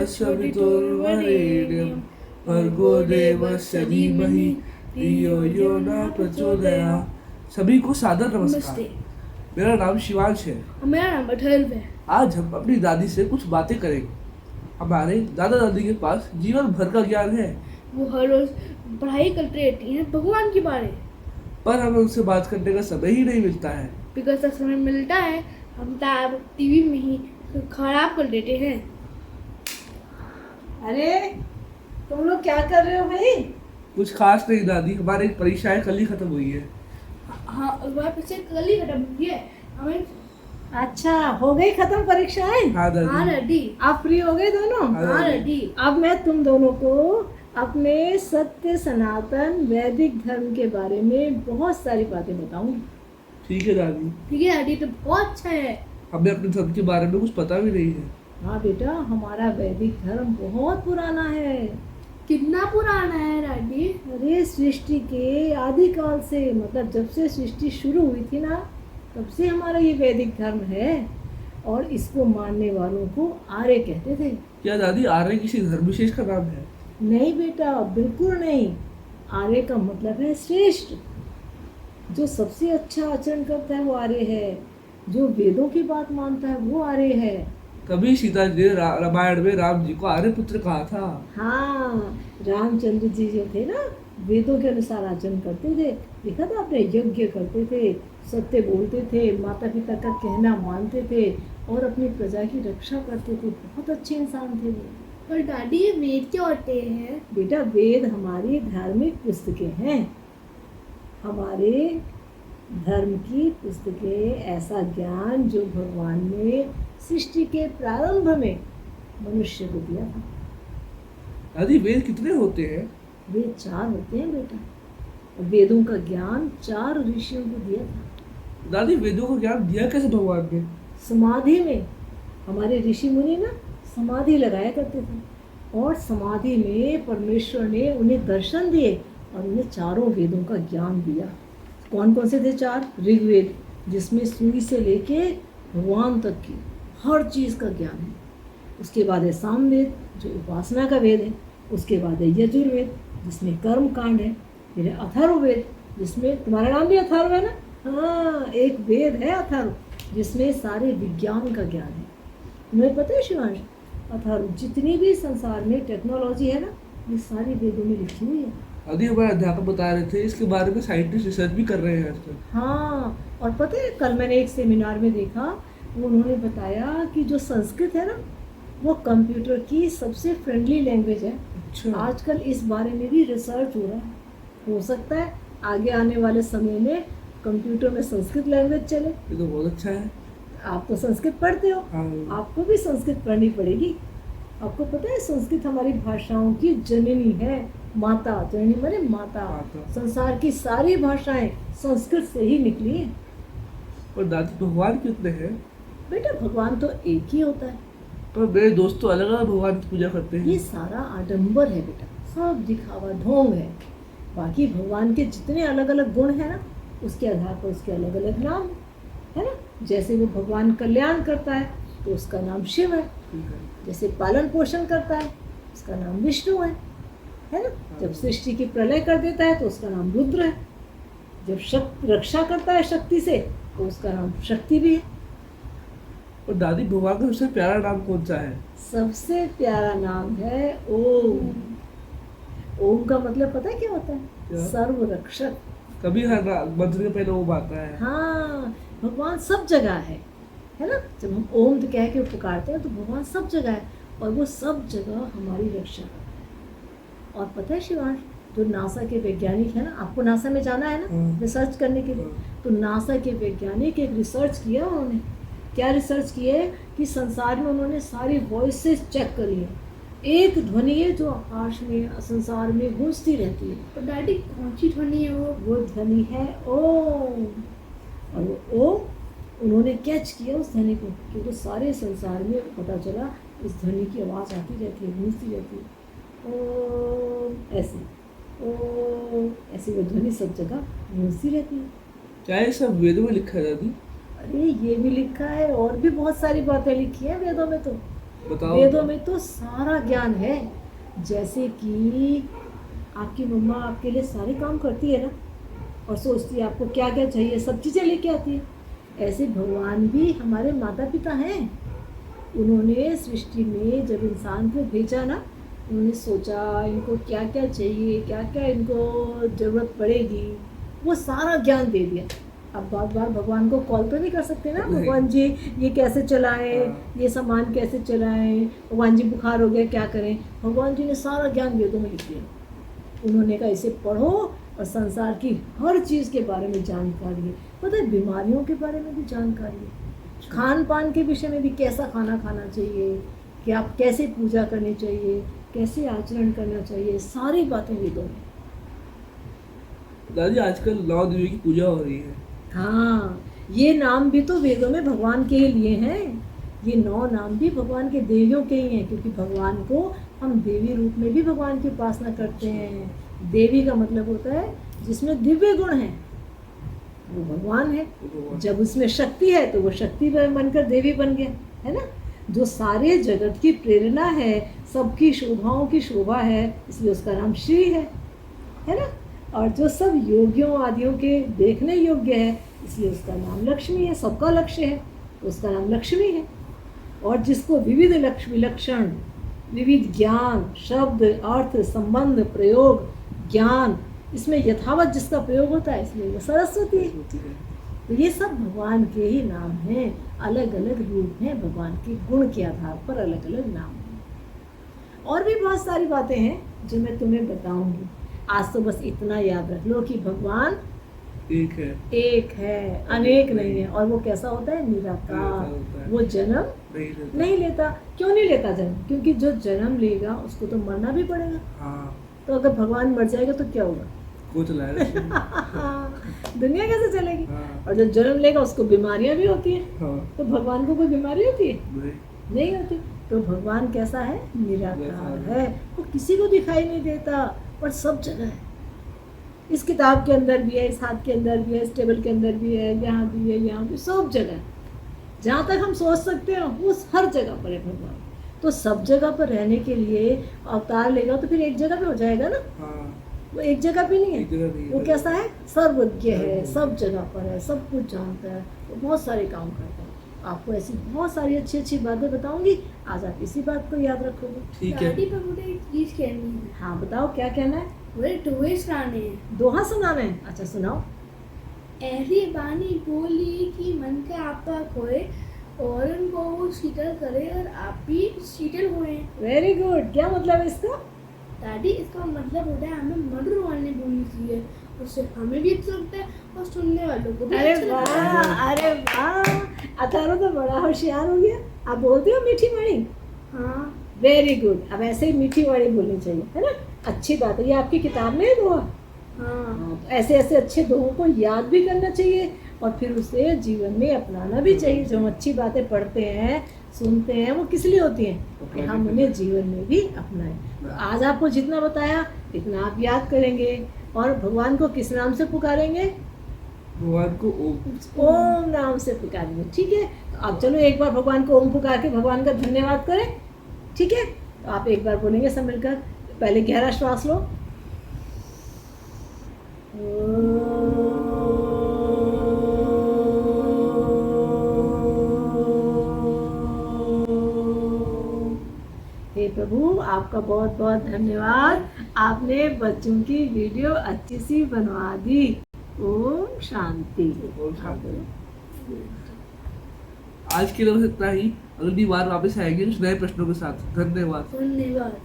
सवितुर्वरेण्यं भर्गो देवस्य धीमहि धियो यो न प्रचोदयात्। सभी को सादर नमस्कार। मेरा नाम शिवांश है। मेरा नाम अठर्व है। आज हम अपनी दादी से कुछ बातें करेंगे। हमारे दादा दादी के पास जीवन भर का ज्ञान है। वो हर रोज पढ़ाई करते रहती हैं भगवान के बारे, पर हमें उनसे बात करने का समय ही नहीं मिलता है। बिकॉज तक समय मिलता है हम टीवी में ही खराब कर देते हैं। अरे तुम लोग क्या कर रहे हो भाई? कुछ खास नहीं दादी, हमारी परीक्षाएं कल ही खत्म हुई है। हाँ, हमारे परीक्षा कल ही खत्म हुई है। हमें अच्छा, हो गई खत्म परीक्षाएं? हाँ दादी। हाँ रेडी। आप फ्री हो गए दोनों? हाँ रेडी। अब मैं तुम दोनों को अपने सत्य सनातन वैदिक धर्म के बारे में बहुत सारी बातें बताऊंगी। ठीक है दादी। ठीक है दादी, तो बहुत अच्छा है। हमें अपने धर्म के बारे में कुछ पता भी नहीं है। हाँ बेटा, हमारा वैदिक धर्म बहुत पुराना है। कितना पुराना है दादी? अरे सृष्टि के आदिकाल से, मतलब जब से सृष्टि शुरू हुई थी ना, तब से हमारा ये वैदिक धर्म है। और इसको मानने वालों को आर्य कहते थे। क्या दादी आर्य किसी धर्म विशेष का नाम है? नहीं बेटा, बिल्कुल नहीं। आर्य का मतलब है श्रेष्ठ। जो सबसे अच्छा आचरण करता है वो आर्य है। जो वेदों की बात मानता है वो आर्य है। तभी सीता जी ने रामायण में राम जी को आर्य पुत्र कहा था। हाँ, रामचंद्र जी जो थे ना, वेदों के अनुसार आचरण करते थे। देखा था आपने, यज्ञ करते थे, सत्य बोलते थे, माता पिता का कहना मानते थे और अपनी प्रजा की रक्षा करते थे। बहुत अच्छे इंसान थे वो। पर दादी ये वेद क्या होते हैं? बेटा, वेद हमारी धार्मिक पुस्तकें हैं। हमारे धर्म की पुस्तकें ऐसा ज्ञान जो भगवान ने सृष्टि के प्रारंभ में मनुष्य को दिया था। दादी वेद कितने होते हैं? वेद 4 होते हैं बेटा। और वेदों का ज्ञान 4 ऋषियों को दिया था। दादी वेदों का ज्ञान दिया कैसे भगवान ने? समाधि में। हमारे ऋषि मुनि ना समाधि लगाया करते थे और समाधि में परमेश्वर ने उन्हें दर्शन दिए और उन्हें 4 वेदों का ज्ञान दिया। कौन कौन से थे 4? ऋग्वेद, जिसमें सुई से लेके भगवान तक की हर चीज़ का ज्ञान है। उसके बाद है सामवेद, जो उपासना का वेद है। उसके बाद है यजुर्वेद, जिसमें कर्म कांड है। फिर है अथर्ववेद, जिसमें तुम्हारा नाम भी अथर्व है ना? हाँ, एक वेद है अथर्व, जिसमें सारे विज्ञान का ज्ञान है। तुम्हें पता है शिवांश, अथर्व जितनी भी संसार में टेक्नोलॉजी है ना, ये सारी वेदों में लिखी हुई है। दादी हमारे अध्यापक बता रहे थे इसके बारे में साइंटिस्ट रिसर्च भी कर रहे हैं आजकल। हाँ, और पता है कल मैंने एक सेमिनार में देखा, उन्होंने बताया कि जो संस्कृत है ना, वो कंप्यूटर की सबसे फ्रेंडली लैंग्वेज है। अच्छा। आजकल इस बारे में भी रिसर्च हो रहा है। हो सकता है आगे आने वाले समय में कंप्यूटर में संस्कृत लैंग्वेज चले। ये तो बहुत अच्छा है। आप तो संस्कृत पढ़ते हो, हाँ। आपको भी संस्कृत पढ़नी पड़ेगी। आपको पता है संस्कृत हमारी भाषाओं की जननी है, माता। जननी माने माता। संसार की सारी भाषाएं संस्कृत से ही निकली हैं। पर दादी भगवान कितने हैं? बेटा, भगवान तो एक ही होता है। पर मेरे दोस्त तो अलग अलग भगवान की पूजा करते हैं। ये सारा आडंबर है बेटा, सब दिखावा ढोंग है। बाकी भगवान के जितने अलग अलग गुण हैं ना, उसके आधार पर उसके अलग अलग नाम है ना। जैसे वो भगवान कल्याण करता है तो उसका नाम शिव है। जैसे पालन पोषण करता है उसका नाम विष्णु है ना। जब सृष्टि की प्रलय कर देता है तो उसका नाम रुद्र है। जब रक्षा करता है शक्ति से तो उसका नाम शक्ति भी है। और दादी भगवान का सबसे प्यारा नाम कौन सा है? सबसे प्यारा नाम है ओम। ओम का मतलब पता है क्या होता है? क्या? सर्व रक्षक। कभी हर मंत्र के पहले ओम आता है। हाँ, भगवान सब जगह है ना। जब हम ओम तो कह के पुकारते हैं तो भगवान सब जगह है और वो सब जगह हमारी रक्षा करता है। और पता है शिवांश, जो नासा के वैज्ञानिक है ना, आपको नासा में जाना है ना रिसर्च करने के लिए, तो नासा के वैज्ञानिक एक रिसर्च किया उन्होंने। क्या रिसर्च किए कि संसार में उन्होंने सारी वॉइसेस चेक करी है। एक ध्वनि है जो आकाश में संसार में गूंजती रहती है। पर दादी कौन सी ध्वनि है वो ध्वनि है ओम। और वो ओम उन्होंने कैच किया उस ध्वनि को, क्योंकि सारे संसार में पता चला इस ध्वनि की आवाज़ आती रहती है, गूंजती रहती है। ओम ऐसी, ओम ऐसी वो ध्वनि सब जगह गूंजती रहती है। क्या ये सब वेदों में लिखा है दादी? अरे ये भी लिखा है और भी बहुत सारी बातें लिखी हैं वेदों में। तो बताओ। वेदों में तो सारा ज्ञान है। जैसे कि आपकी मम्मा आपके लिए सारे काम करती है ना, और सोचती है आपको क्या क्या चाहिए, सब चीज़ें लेके आती है। ऐसे भगवान भी हमारे माता पिता हैं। उन्होंने सृष्टि में जब इंसान को भेजा ना, उन्होंने सोचा इनको क्या क्या चाहिए, क्या क्या इनको ज़रूरत पड़ेगी, वो सारा ज्ञान दे दिया। अब बार बार भगवान को कॉल तो नहीं कर सकते ना, नहीं। भगवान जी ये कैसे चलाएं, हाँ। ये सामान कैसे चलाएं, भगवान जी बुखार हो गया क्या करें। भगवान जी ने सारा ज्ञान वेदों में लिख दिया। उन्होंने कहा इसे पढ़ो और संसार की हर चीज़ के बारे में जानकारी है। पता है बीमारियों के बारे में भी जानकारी है, खान पान के विषय में भी, कैसा खाना खाना चाहिए, कि आप कैसे पूजा करनी चाहिए, कैसे आचरण करना चाहिए, सारी बातें वेदों में। दादी आजकल 9 देवियों की पूजा हो रही है। हाँ, ये नाम भी तो वेदों में भगवान के ही लिए हैं। ये 9 नाम भी भगवान के देवियों के ही हैं, क्योंकि भगवान को हम देवी रूप में भी भगवान की उपासना करते हैं। देवी का मतलब होता है जिसमें दिव्य गुण है, वो भगवान है। जब उसमें शक्ति है तो वो शक्ति बनकर देवी बन गया, है ना। जो सारे जगत की प्रेरणा है, सबकी शोभाओं की शोभा है, इसलिए उसका नाम श्री है ना। और जो सब योगियों आदियों के देखने योग्य है, इसलिए उसका नाम लक्ष्मी है। सबका लक्ष्य है तो उसका नाम लक्ष्मी है। और जिसको विविध विलक्षण विविध ज्ञान, शब्द, अर्थ, संबंध, प्रयोग, ज्ञान, इसमें यथावत जिसका प्रयोग होता है, इसलिए वो सरस्वती है। तो ये सब भगवान के ही नाम हैं। अलग अलग रूप हैं, भगवान के गुण के आधार पर अलग अलग नाम हैं। और भी बहुत सारी बातें हैं जो मैं तुम्हें बताऊंगी। आज तो बस इतना याद रख लो कि भगवान एक है, अनेक नहीं है। और वो कैसा होता है? निराकार। वो जन्म नहीं लेता। क्यों नहीं लेता जन्म? क्योंकि जो जन्म लेगा उसको तो मरना भी पड़ेगा। हाँ। तो अगर भगवान मर जाएगा तो क्या होगा? दुनिया कैसे चलेगी? हाँ। और जो जन्म लेगा उसको बीमारियां भी होती हैं। हाँ। तो भगवान को कोई बीमारी होती है? नहीं होती। तो भगवान कैसा है? निराकार है। वो किसी को दिखाई नहीं देता, पर सब जगह है। इस किताब के अंदर भी है, इस हाथ के अंदर भी है, इस टेबल के अंदर भी है, यहाँ भी है, यहाँ भी, सब जगह। जहाँ तक हम सोच सकते हैं उस हर जगह पर है भगवान। तो सब जगह पर रहने के लिए अवतार लेगा तो फिर एक जगह पे हो जाएगा ना। हाँ। वो एक जगह पे नहीं है। वो कैसा है? सर्वज्ञ है, सब जगह पर है, सब कुछ जानता है, वो बहुत सारे काम करता है। आपको ऐसी बहुत सारी अच्छी अच्छी बातें बताऊंगी। आज आप इसी बात को याद रखोगे। ठीक है। दादी पर मुझे एक चीज कहनी है। हाँ बताओ, क्या कहना है? मुझे दोहे सुनाने हैं। दोहा सुनाना है? अच्छा सुनाओ। ऐसी बानी बोली कि मन का आपा खोए और उनको वो शीतल करे और आप भी शीतल हुए। Very good. क्या मतलब है इसका? दादी इसका मतलब होता है हमें मधुर वाली बोलनी चाहिए, उससे हमें भी अच्छा लगता है और सुनने वालों को भी अरे अच्छा लगता है। वाह, अरे वाह, अथर्व तो बड़ा होशियार हो गया। आप बोलते हो मीठी वाणी? हाँ। Very good. अब ऐसे ही मीठी वाणी बोलनी चाहिए, है ना। अच्छी बात है। ये आपकी किताब में है दोहा? हाँ। तो ऐसे ऐसे अच्छे दोहों को याद भी करना चाहिए और फिर उसे जीवन में अपनाना भी चाहिए। जो हम अच्छी बातें पढ़ते हैं, सुनते हैं, वो किस लिए होती हैं? कि हम उन्हें जीवन में भी अपनाएं। तो आज आपको जितना बताया इतना आप याद करेंगे। और भगवान को किस नाम से पुकारेंगे? भगवान को ओम नाम से पुकारेंगे। ठीक है। तो आप चलो एक बार भगवान को ओम पुकार के भगवान का धन्यवाद करें। ठीक है। तो आप एक बार बोलेंगे सब मिलकर। पहले गहरा श्वास लो। हे प्रभु, आपका बहुत बहुत धन्यवाद। आपने बच्चों की वीडियो अच्छी सी बनवा दी। ओम शांति। आज के लिए बस इतना ही। अगली बार वापस आएंगे कुछ नए प्रश्नों के साथ। धन्यवाद। धन्यवाद।